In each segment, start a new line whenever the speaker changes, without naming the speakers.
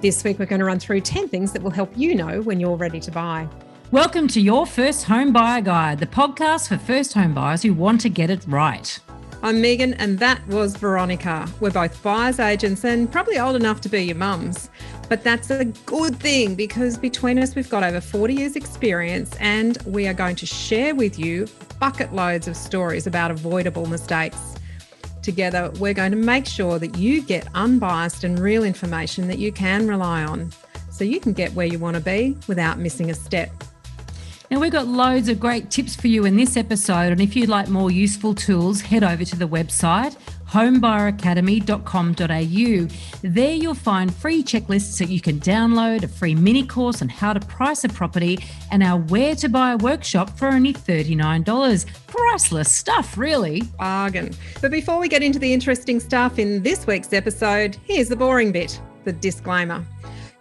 This week, we're going to run through 10 things that will help you know when you're ready to buy.
Welcome to Your First Home Buyer Guide, the podcast for first home buyers who want to get it right.
I'm Megan and that was Veronica. We're both buyers agents and probably old enough to be your mums. But that's a good thing because between us, we've got over 40 years experience and we are going to share with you bucket loads of stories about avoidable mistakes. Together, we're going to make sure that you get unbiased and real information that you can rely on so you can get where you want to be without missing a step.
Now, we've got loads of great tips for you in this episode, and if you'd like more useful tools, head over to the website homebuyeracademy.com.au. There you'll find free checklists that you can download, a free mini course on how to price a property, and our Where to Buy workshop for only $39. Priceless stuff, really.
Bargain. But before we get into the interesting stuff in this week's episode, here's the boring bit, the disclaimer.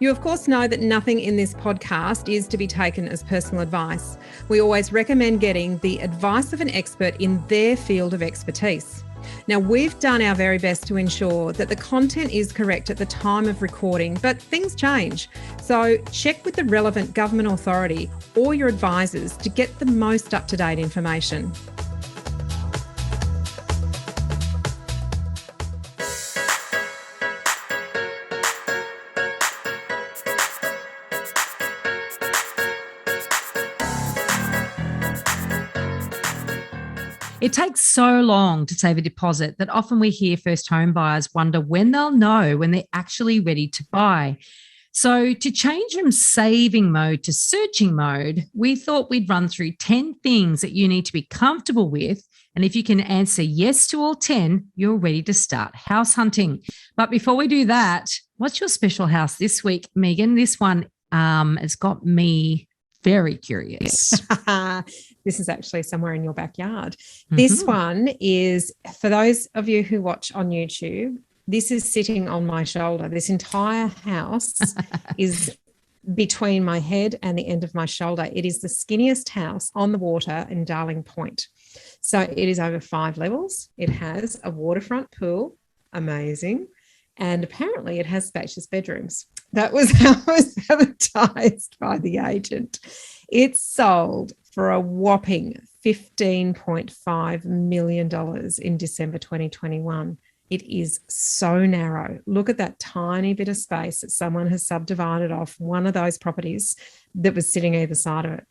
You, of course, know that nothing in this podcast is to be taken as personal advice. We always recommend getting the advice of an expert in their field of expertise. Now, we've done our very best to ensure that the content is correct at the time of recording, but things change. So check with the relevant government authority or your advisors to get the most up-to-date information.
It takes so long to save a deposit that often we hear first home buyers wonder when they'll know when they're actually ready to buy. So to change from saving mode to searching mode, we thought we'd run through 10 things that you need to be comfortable with. And if you can answer yes to all 10, you're ready to start house hunting. But before we do that, what's your special house this week, Megan? This one has got me very curious.
This is actually somewhere in your backyard. Mm-hmm. This one is, for those of you who watch on YouTube, this is sitting on my shoulder. This entire house is between my head and the end of my shoulder. It is the skinniest house on the water in Darling Point. So it is over 5 levels. It has a waterfront pool, amazing. And apparently it has spacious bedrooms. That was how it was advertised by the agent. It sold for a whopping $15.5 million in December 2021. It is so narrow. Look at that tiny bit of space that someone has subdivided off one of those properties that was sitting either side of it.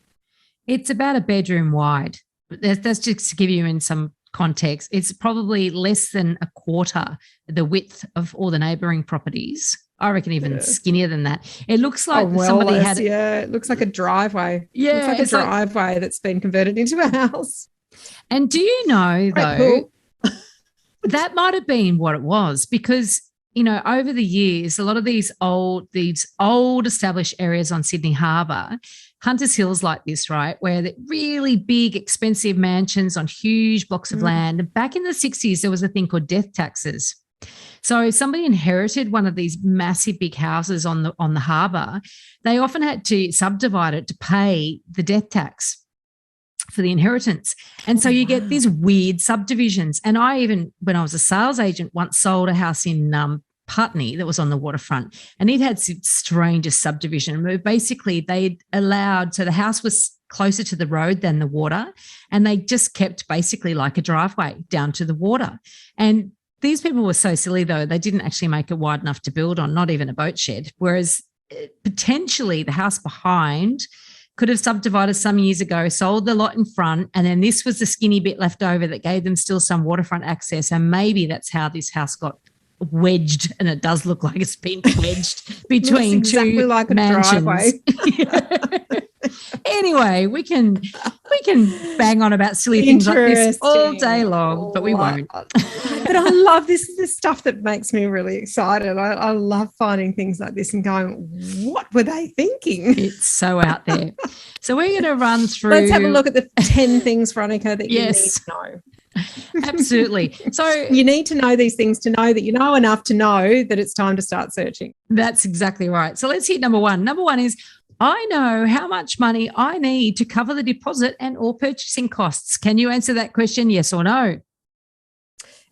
It's about a bedroom wide. That's just to give you in some context. It's probably less than a quarter the width of all the neighbouring properties. I reckon even skinnier than that. It looks like somebody had...
Yeah, it looks like a driveway.
Yeah.
It looks like a driveway that's been converted into a house.
And do you know, though, that might have been what it was because, you know, over the years, a lot of these old established areas on Sydney Harbour, Hunters Hill's like this, right, where the really big, expensive mansions on huge blocks of land. And back in the 60s, there was a thing called death taxes. So if somebody inherited one of these massive big houses on the harbour, they often had to subdivide it to pay the death tax for the inheritance. And so you get these weird subdivisions. And I even, when I was a sales agent, once sold a house in Putney that was on the waterfront, and it had the strangest subdivision. Basically, they allowed, so the house was closer to the road than the water, and they just kept basically like a driveway down to the water. And these people were so silly, though, they didn't actually make it wide enough to build on, not even a boat shed, whereas potentially the house behind could have subdivided some years ago, sold the lot in front, and then this was the skinny bit left over that gave them still some waterfront access, and maybe that's how this house got wedged, and it does look like it's been wedged between
exactly
two
like a
mansions.
Driveway.
Anyway, we can bang on about silly things like this all day long, but we won't.
But I love this is the stuff that makes me really excited. I love finding things like this and going, what were they thinking?
It's so out there. So we're going to run through.
Let's have a look at the 10 things, Veronica, that you need to know.
Absolutely. So
you need to know these things to know that you know enough to know that it's time to start searching.
That's exactly right. So let's hit number one. Number one is, I know how much money I need to cover the deposit and all purchasing costs. Can you answer that question, yes or no?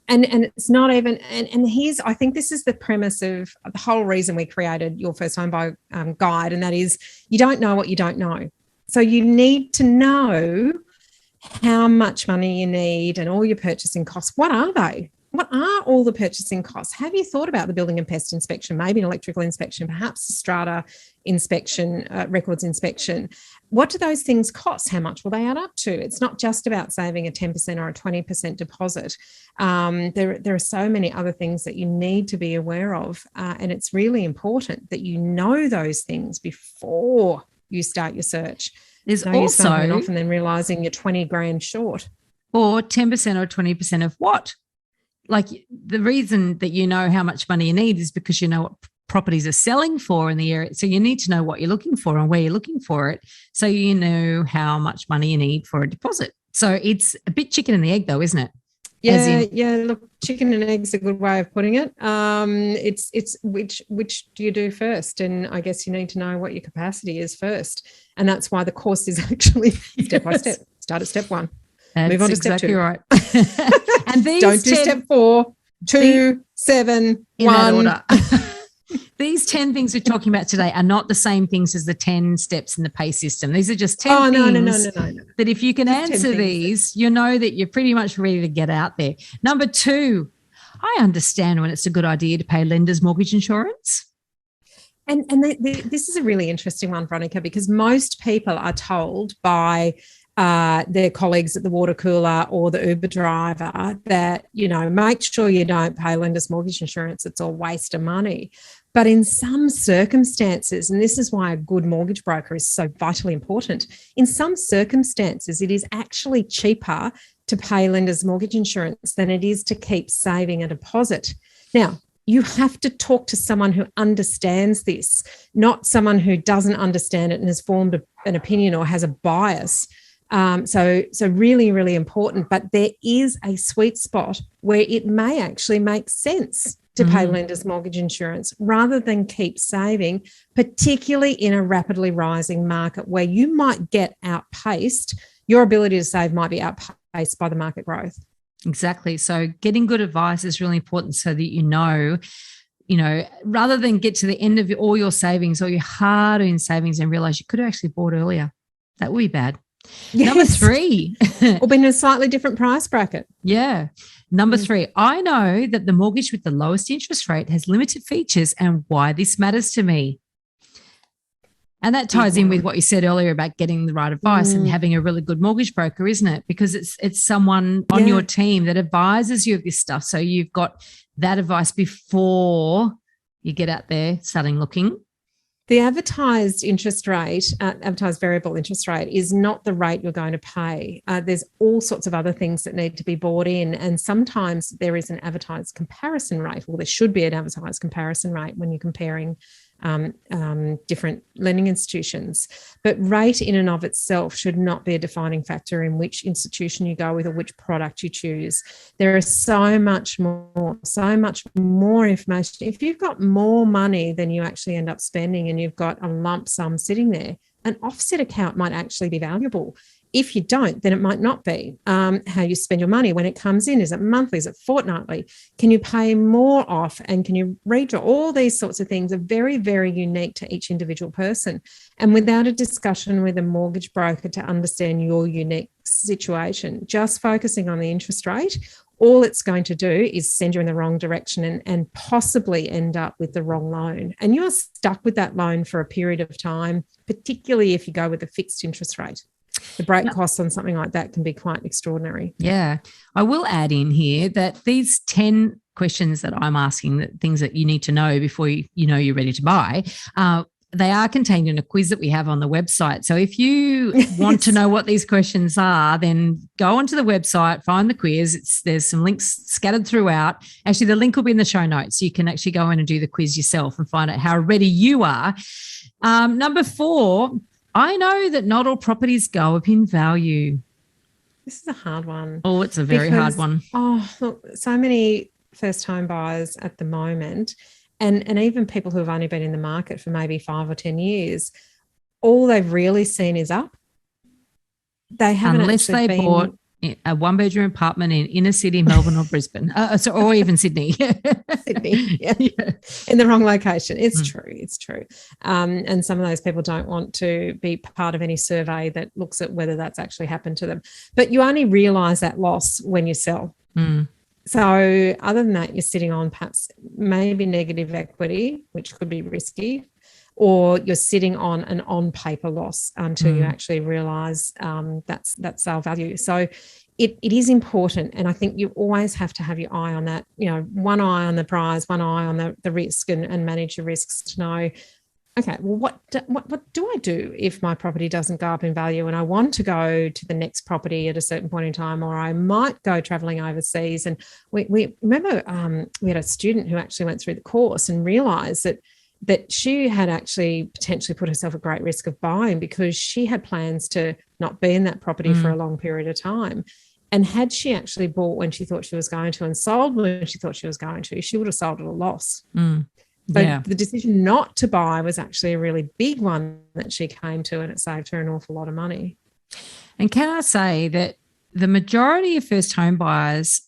And it's not even, and here's, I think this is the premise of the whole reason we created Your First Home Buyer Guide, and that is you don't know what you don't know. So you need to know how much money you need and all your purchasing costs. What are they? What are all the purchasing costs? Have you thought about the building and pest inspection, maybe an electrical inspection, perhaps a strata inspection, records inspection? What do those things cost? How much will they add up to? It's not just about saving a 10% or a 20% deposit. There are so many other things that you need to be aware of, and it's really important that you know those things before you start your search.
There's also
off and then realising you're 20 grand short.
Or 10% or 20% of what? Like the reason that you know how much money you need is because you know what properties are selling for in the area. So you need to know what you're looking for and where you're looking for it. So you know how much money you need for a deposit. So it's a bit chicken and the egg though, isn't it?
Yeah. Look, chicken and eggs a good way of putting it. It's which do you do first? And I guess you need to know what your capacity is first. And that's why the course is actually step by step. Start at step 1.
That's
move on to
exactly
step 2.
Right. And these
don't do step 4, 2, 7,
in
1.
that order. These 10 things we're talking about today are not the same things as the 10 steps in the pay system. These are just 10 things that if you can answer these, you know that you're pretty much ready to get out there. Number 2, I understand when it's a good idea to pay lender's mortgage insurance.
And this is a really interesting one, Veronica, because most people are told by their colleagues at the water cooler or the Uber driver that, make sure you don't pay lender's mortgage insurance. It's all waste of money. But in some circumstances, and this is why a good mortgage broker is so vitally important, in some circumstances, it is actually cheaper to pay lender's mortgage insurance than it is to keep saving a deposit. Now, you have to talk to someone who understands this, not someone who doesn't understand it and has formed an opinion or has a bias. So really, really important. But there is a sweet spot where it may actually make sense to pay lender's mortgage insurance rather than keep saving, particularly in a rapidly rising market where you might get outpaced. Your ability to save might be outpaced by the market growth.
Exactly. So getting good advice is really important so that you know, rather than get to the end of all your savings or your hard-earned savings and realise you could have actually bought earlier. That would be bad. Yes. Number 3.
Or been in a slightly different price bracket.
Yeah. Number 3, I know that the mortgage with the lowest interest rate has limited features and why this matters to me. And that ties in with what you said earlier about getting the right advice and having a really good mortgage broker, isn't it? Because it's someone on your team that advises you of this stuff. So you've got that advice before you get out there starting looking.
The advertised interest rate, advertised variable interest rate, is not the rate you're going to pay. There's all sorts of other things that need to be bought in, and sometimes there is an advertised comparison rate, or there should be an advertised comparison rate when you're comparing different lending institutions. But rate in and of itself should not be a defining factor in which institution you go with or which product you choose. There is so much more information. If you've got more money than you actually end up spending and you've got a lump sum sitting there, an offset account might actually be valuable. If you don't, then it might not be. How you spend your money when it comes in. Is it monthly? Is it fortnightly? Can you pay more off? And can you redraw? All these sorts of things are very, very unique to each individual person. And without a discussion with a mortgage broker to understand your unique situation, just focusing on the interest rate, all it's going to do is send you in the wrong direction and possibly end up with the wrong loan. And you're stuck with that loan for a period of time, particularly if you go with a fixed interest rate. The break costs on something like that can be quite extraordinary.
Yeah. I will add in here that these 10 questions that I'm asking, that things that you need to know before you're ready to buy, they are contained in a quiz that we have on the website. So if you want to know what these questions are, then go onto the website, find the quiz. There's some links scattered throughout. Actually, the link will be in the show notes. So you can actually go in and do the quiz yourself and find out how ready you are. Number 4, I know that not all properties go up in value.
This is a hard one.
Oh, it's a very hard one.
Oh, look, so many first home buyers at the moment, and even people who have only been in the market for maybe 5 or 10 years, all they've really seen is up. They haven't
unless they bought a one-bedroom apartment in inner city Melbourne or Brisbane, or even Sydney.
Sydney, yeah. In the wrong location. It's true. And some of those people don't want to be part of any survey that looks at whether that's actually happened to them. But you only realise that loss when you sell. So other than that, you're sitting on perhaps maybe negative equity, which could be risky, or you're sitting on an on-paper loss until you actually realise that's sale value. So it is important, and I think you always have to have your eye on that, one eye on the prize, one eye on the risk, and manage your risks to know, okay, well, what do I do if my property doesn't go up in value and I want to go to the next property at a certain point in time, or I might go travelling overseas? And we remember we had a student who actually went through the course and realised that she had actually potentially put herself at great risk of buying because she had plans to not be in that property for a long period of time. And had she actually bought when she thought she was going to and sold when she thought she was going to, she would have sold at a loss. So the decision not to buy was actually a really big one that she came to, and it saved her an awful lot of money.
And can I say that the majority of first home buyers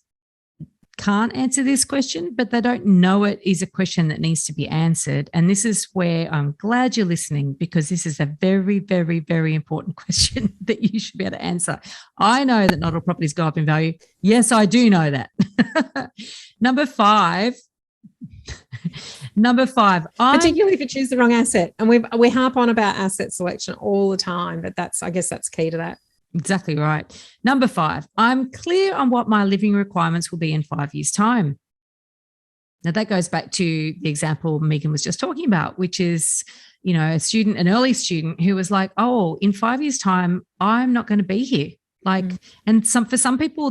can't answer this question, but they don't know it is a question that needs to be answered. And this is where I'm glad you're listening, because this is a very, very, very important question that you should be able to answer. I know that not all properties go up in value. Yes, I do know that. Number five,
particularly if you choose the wrong asset. And we harp on about asset selection all the time, but I guess that's key to that.
Exactly right. Number 5, I'm clear on what my living requirements will be in 5 years' time. Now, that goes back to the example Megan was just talking about, which is, an early student who was like, oh, in 5 years' time, I'm not going to be here. And for some people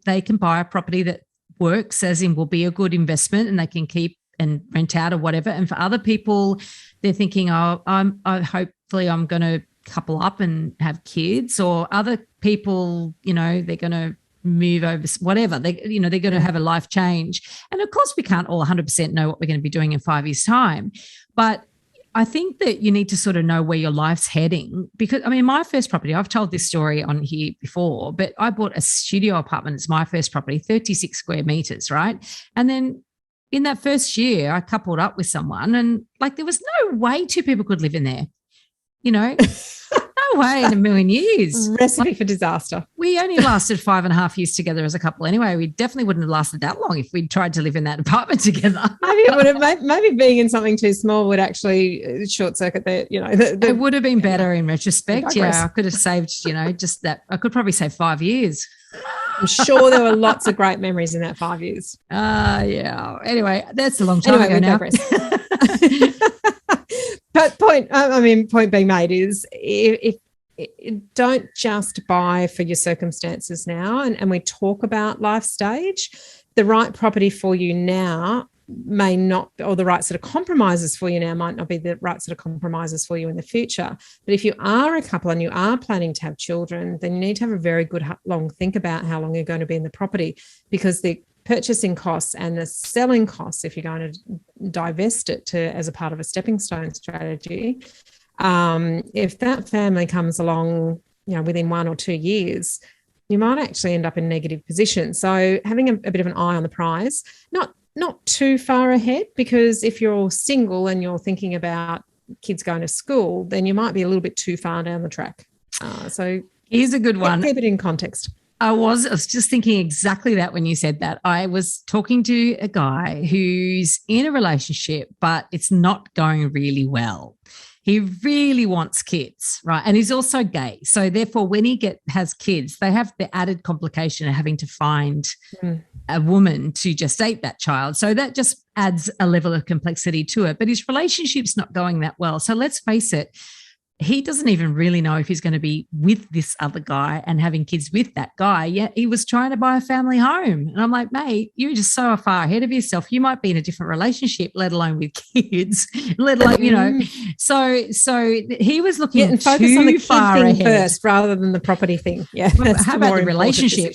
they can buy a property that works, as in will be a good investment and they can keep and rent out or whatever. And for other people, they're thinking, hopefully I'm going to couple up and have kids, or other people, they're going to move over, whatever. They're going to have a life change. And of course, we can't all 100% know what we're going to be doing in 5 years' time. But I think that you need to sort of know where your life's heading, because, my first property, I've told this story on here before, but I bought a studio apartment. It's my first property, 36 square meters, right? And then in that first year, I coupled up with someone, and there was no way 2 people could live in there. No way in a million years.
Recipe for disaster.
We only lasted 5.5 years together as a couple anyway. We definitely wouldn't have lasted that long if we'd tried to live in that apartment together.
Maybe being in something too small would actually short circuit
it would have been better in retrospect. Yeah, I could have saved, just that. I could probably save 5 years.
I'm sure there were lots of great memories in that 5 years.
Yeah. Anyway, that's a long time ago now.
But point being made is if don't just buy for your circumstances now, and we talk about life stage. The right property for you now may not, or the right sort of compromises for you now might not be the right sort of compromises for you in the future. But if you are a couple and you are planning to have children, then you need to have a very good long think about how long you're going to be in the property, because the purchasing costs and the selling costs, if you're going to divest it as a part of a stepping stone strategy, if that family comes along, within 1 or 2 years, you might actually end up in negative position. So having a bit of an eye on the prize, not too far ahead, because if you're single and you're thinking about kids going to school, then you might be a little bit too far down the track. So
here's a good one.
Keep it in context.
I was just thinking exactly that when you said that. I was talking to a guy who's in a relationship, but it's not going really well. He really wants kids, right? And he's also gay. So therefore, when he has kids, they have the added complication of having to find a woman to gestate that child. So that just adds a level of complexity to it. But his relationship's not going that well. So let's face it, he doesn't even really know if he's going to be with this other guy and having kids with that guy. Yet he was trying to buy a family home. And I'm like, mate, you're just so far ahead of yourself. You might be in a different relationship, let alone with kids, let alone, So he was looking
and focus
too
on the kid
far
thing
ahead
first rather than the property thing. Yeah.
How about the relationship?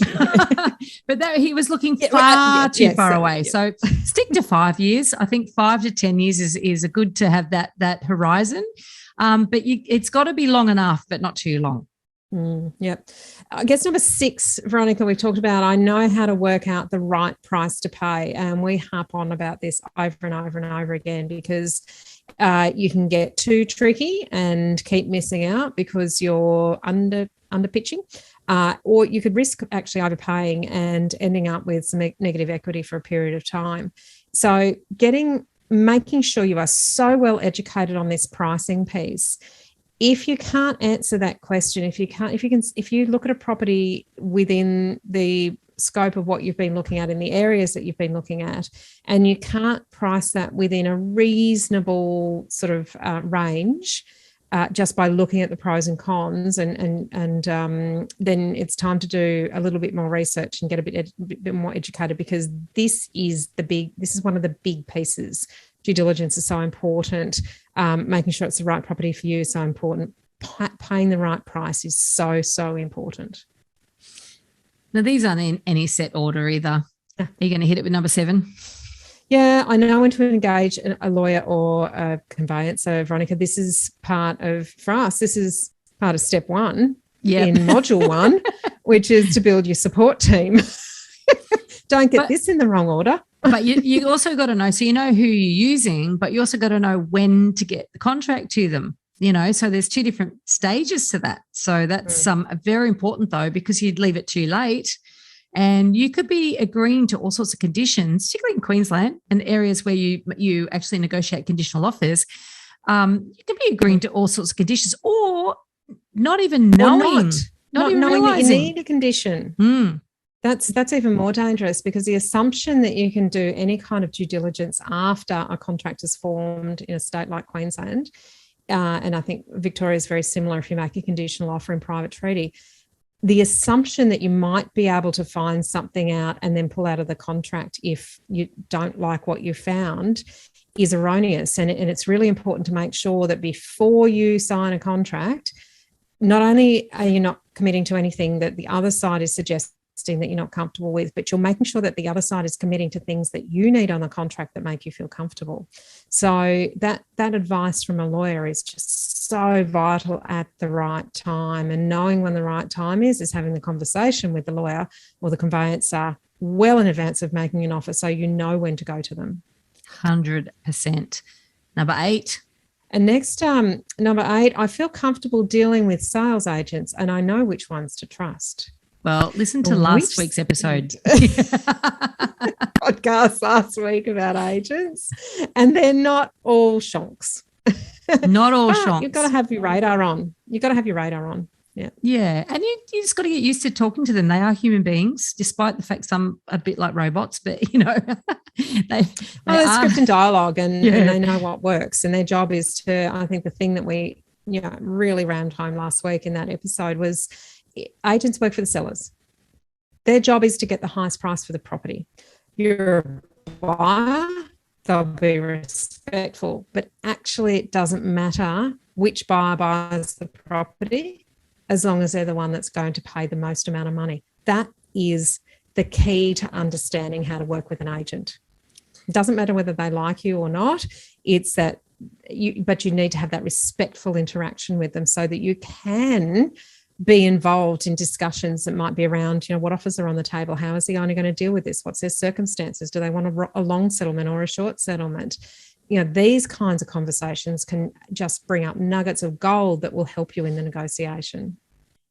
But he was looking far too far away. Yeah. So stick to 5 years. I think 5 to 10 years is a good to have that horizon. But it's got to be long enough, but not too long.
Yep. I guess number 6, Veronica, we talked about, I know how to work out the right price to pay. And we harp on about this over and over and over again, because you can get too tricky and keep missing out because you're under pitching, or you could risk actually overpaying and ending up with some negative equity for a period of time. So making sure you are so well educated on this pricing piece. If you can't answer that question, if you look at a property within the scope of what you've been looking at in the areas that you've been looking at, and you can't price that within a reasonable sort of range, just by looking at the pros and cons, and then it's time to do a little bit more research and get a bit more educated, because this is one of the big pieces. Due diligence is so important. Making sure it's the right property for you is so important. Paying the right price is so, so important.
Now, these aren't in any set order either. Are you going to hit it with number 7?
Yeah, I know when to engage a lawyer or a conveyancer, Veronica. This is part of step 1 in module 1, which is to build your support team. Don't get this in the wrong order.
But you also got to know, so you know who you're using, but you also got to know when to get the contract to them, so there's 2 different stages to that. So that's very important, though, because you'd leave it too late and you could be agreeing to all sorts of conditions, particularly in Queensland and areas where you actually negotiate conditional offers. You could be agreeing to all sorts of conditions, or not even knowing,
not even knowing that you need a condition. That's even more dangerous, because the assumption that you can do any kind of due diligence after a contract is formed in a state like Queensland, and I think Victoria is very similar if you make a conditional offer in private treaty, the assumption that you might be able to find something out and then pull out of the contract if you don't like what you found is erroneous. And it's really important to make sure that before you sign a contract, not only are you not committing to anything that the other side is suggesting that you're not comfortable with, but you're making sure that the other side is committing to things that you need on the contract that make you feel comfortable. So that advice from a lawyer is just so vital at the right time, and knowing when the right time is having the conversation with the lawyer or the conveyancer well in advance of making an offer, so you know when to go to them.
100%. Number 8.
And next, number 8, I feel comfortable dealing with sales agents and I know which ones to trust.
Well, listen to last week's episode.
Podcast last week about agents, and they're not all shonks.
Not all shonks.
You've got to have your radar on. Yeah.
Yeah. And you just got to get used to talking to them. They are human beings, despite the fact some are a bit like robots, but, there's
script and dialogue, and they know what works. And their job is to, I think the thing that we really rammed home last week in that episode was, agents work for the sellers. Their job is to get the highest price for the property. You're a buyer, they'll be respectful, but actually it doesn't matter which buyer buys the property as long as they're the one that's going to pay the most amount of money. That is the key to understanding how to work with an agent. It doesn't matter whether they like you or not. It's that but you need to have that respectful interaction with them so that you can be involved in discussions that might be around, what offers are on the table? How is the owner going to deal with this? What's their circumstances? Do they want a long settlement or a short settlement? These kinds of conversations can just bring up nuggets of gold that will help you in the negotiation.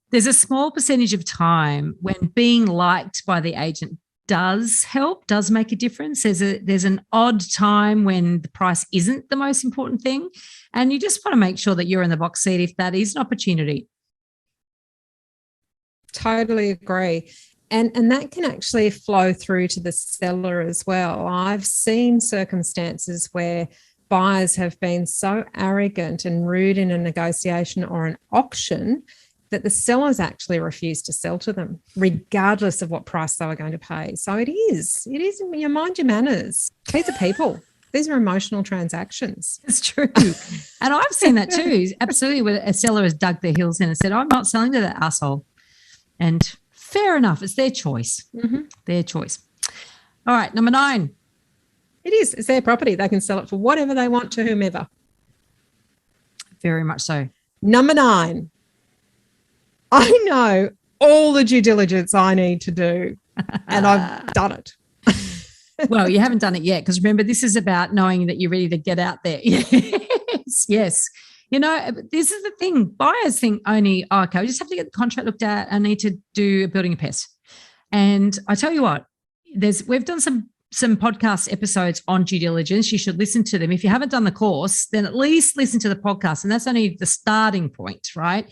There's a small percentage of time when being liked by the agent does help, does make a difference. There's an odd time when the price isn't the most important thing, and you just want to make sure that you're in the box seat if that is an opportunity.
Totally agree. And that can actually flow through to the seller as well. I've seen circumstances where buyers have been so arrogant and rude in a negotiation or an auction that the sellers actually refuse to sell to them, regardless of what price they were going to pay. So it is, mind your manners. These are people. These are emotional transactions.
It's true. And I've seen that too, absolutely, where a seller has dug their heels in and said, I'm not selling to that asshole. And fair enough, it's their choice. Mm-hmm. Their choice. All right, number 9.
It is. It's their property. They can sell it for whatever they want to whomever.
Very much so.
Number 9. I know all the due diligence I need to do, and I've done it.
Well, you haven't done it yet, because remember, this is about knowing that you're ready to get out there. Yes. You know, this is the thing. Buyers think only, okay, we just have to get the contract looked at. I need to do a building a pest. And I tell you what, we've done some podcast episodes on due diligence. You should listen to them. If you haven't done the course, then at least listen to the podcast. And that's only the starting point, right?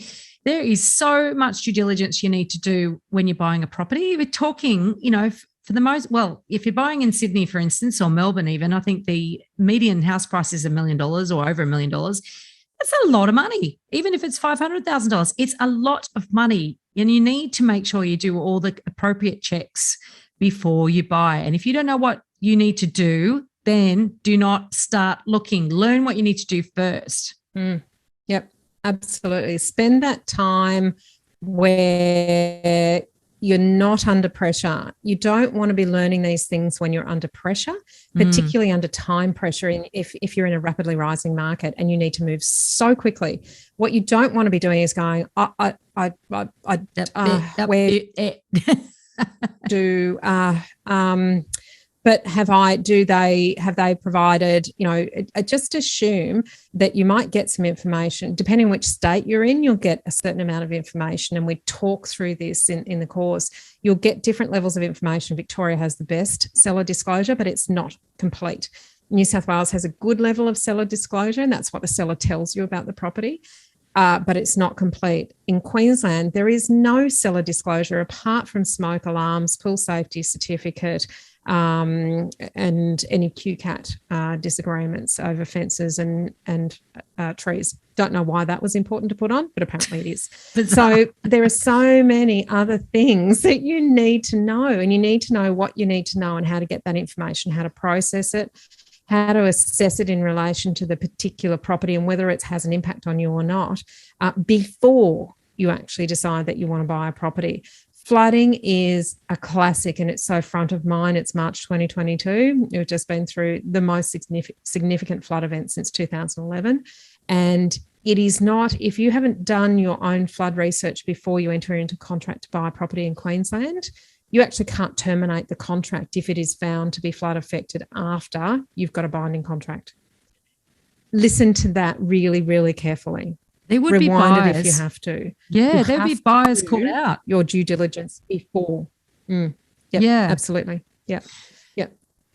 There is so much due diligence you need to do when you're buying a property. We're talking, you know, for the most, well, if you're buying in Sydney, for instance, or Melbourne even, I think the median house price is $1 million or over $1 million. That's a lot of money. Even if it's $500,000, it's a lot of money. And you need to make sure you do all the appropriate checks before you buy. And if you don't know what you need to do, then do not start looking. Learn what you need to do first.
Yep, absolutely. Spend that time where you're not under pressure. You don't want to be learning these things when you're under pressure, particularly under time pressure. If you're in a rapidly rising market and you need to move so quickly, what you don't want to be doing is going, but have they provided, you know, just assume that you might get some information. Depending on which state you're in, you'll get a certain amount of information. And we talk through this in the course. You'll get different levels of information. Victoria has the best seller disclosure, but it's not complete. New South Wales has a good level of seller disclosure, and that's what the seller tells you about the property. But it's not complete. In Queensland, there is no seller disclosure apart from smoke alarms, pool safety certificate, and any QCAT disagreements over fences and trees. Don't know why that was important to put on, but apparently it is. So there are so many other things that you need to know, and you need to know what you need to know and how to get that information, how to process it, how to assess it in relation to the particular property and whether it has an impact on you or not, before you actually decide that you want to buy a property. Flooding is a classic, and it's so front of mind. It's March 2022. We've just been through the most significant flood event since 2011. And it is not, if you haven't done your own flood research before you enter into contract to buy a property in Queensland, you actually can't terminate the contract if it is found to be flood affected after you've got a binding contract. Listen to that really, really carefully.
There would
be buyers
if
you have to.
Yeah, there'd be buyers called out.
Your due diligence before. Yep,
yeah,
absolutely. Yeah. So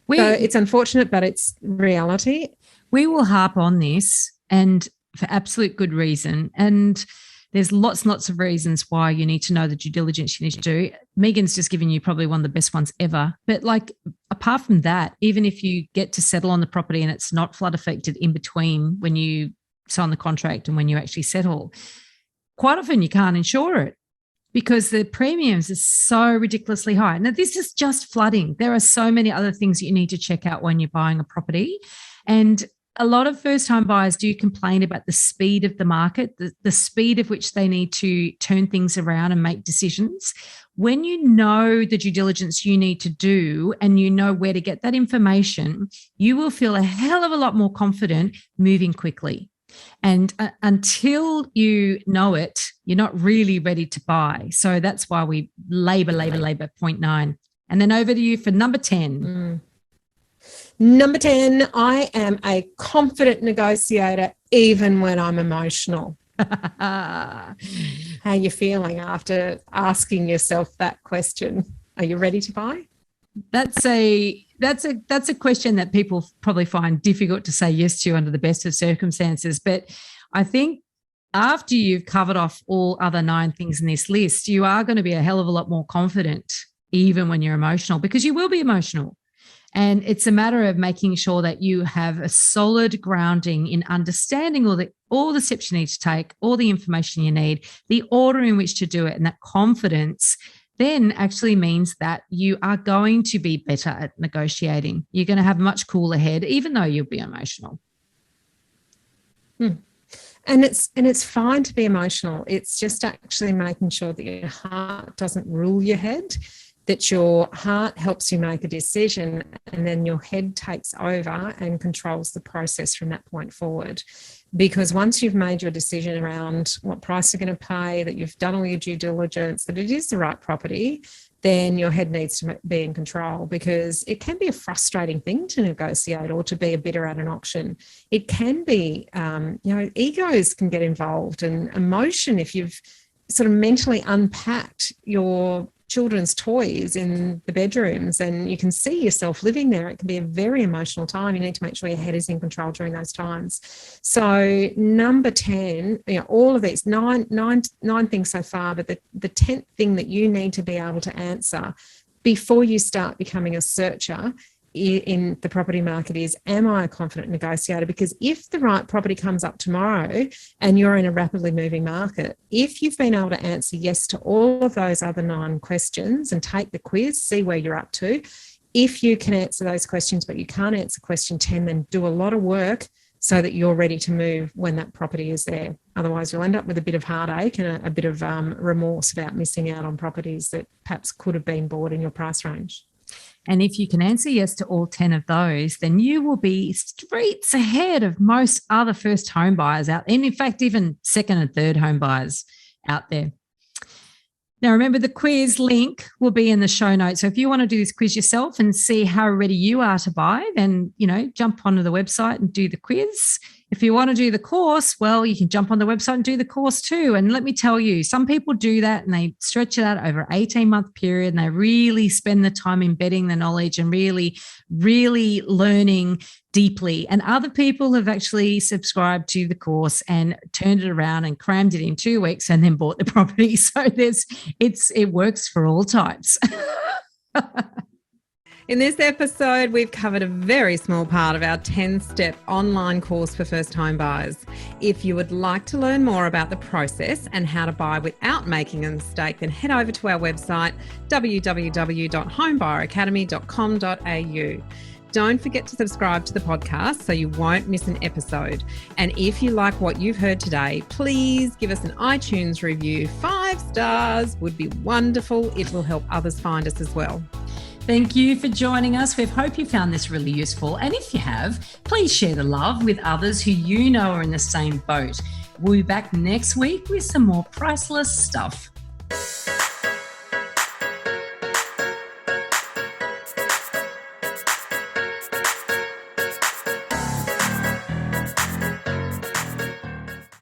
it's unfortunate, but it's reality.
We will harp on this, and for absolute good reason. And there's lots and lots of reasons why you need to know the due diligence you need to do. Megan's just given you probably one of the best ones ever. But like, apart from that, even if you get to settle on the property and it's not flood affected in between when you sign the contract and when you actually settle, quite often you can't insure it because the premiums are so ridiculously high. Now, this is just flooding. There are so many other things that you need to check out when you're buying a property. And a lot of first-time buyers do complain about the speed of the market, the speed of which they need to turn things around and make decisions. When you know the due diligence you need to do and you know where to get that information, you will feel a hell of a lot more confident moving quickly. And until you know it, you're not really ready to buy. So that's why we labor 0.9. And then over to you for number 10.
Number 10, I am a confident negotiator even when I'm emotional. How are you feeling after asking yourself that question? Are you ready to buy?
That's a question that people probably find difficult to say yes to under the best of circumstances. But I think after you've covered off all other 9 things in this list, you are going to be a hell of a lot more confident even when you're emotional, because you will be emotional. And it's a matter of making sure that you have a solid grounding in understanding all the steps you need to take, all the information you need, the order in which to do it, and that confidence then actually means that you are going to be better at negotiating. You're going to have a much cooler head, even though you'll be emotional.
And it's fine to be emotional. It's just actually making sure that your heart doesn't rule your head, that your heart helps you make a decision, and then your head takes over and controls the process from that point forward. Because once you've made your decision around what price you're going to pay, that you've done all your due diligence, that it is the right property, then your head needs to be in control, because it can be a frustrating thing to negotiate or to be a bidder at an auction. It can be, egos can get involved, and emotion. If you've sort of mentally unpacked your children's toys in the bedrooms and you can see yourself living there, it can be a very emotional time. You need to make sure your head is in control during those times. So number 10, all of these nine things so far, but the 10th thing that you need to be able to answer before you start becoming a searcher in the property market is, am I a confident negotiator? Because if the right property comes up tomorrow and you're in a rapidly moving market, if you've been able to answer yes to all of those other 9 questions and take the quiz, see where you're up to. If you can answer those questions, but you can't answer question 10, then do a lot of work so that you're ready to move when that property is there. Otherwise, you'll end up with a bit of heartache and a bit of remorse about missing out on properties that perhaps could have been bought in your price range.
And if you can answer yes to all 10 of those, then you will be streets ahead of most other first home buyers out there. And in fact, even second and third home buyers out there. Now, remember, the quiz link will be in the show notes. So if you want to do this quiz yourself and see how ready you are to buy, then, jump onto the website and do the quiz. If you want to do the course, well, you can jump on the website and do the course too. And let me tell you, some people do that and they stretch it out over an 18-month period, and they really spend the time embedding the knowledge and really, really learning deeply. And other people have actually subscribed to the course and turned it around and crammed it in 2 weeks and then bought the property. So it works for all types.
In this episode, we've covered a very small part of our 10-step online course for first home buyers. If you would like to learn more about the process and how to buy without making a mistake, then head over to our website, www.homebuyeracademy.com.au. Don't forget to subscribe to the podcast so you won't miss an episode. And if you like what you've heard today, please give us an iTunes review. 5 stars would be wonderful. It will help others find us as well.
Thank you for joining us. We hope you found this really useful. And if you have, please share the love with others who you know are in the same boat. We'll be back next week with some more priceless stuff.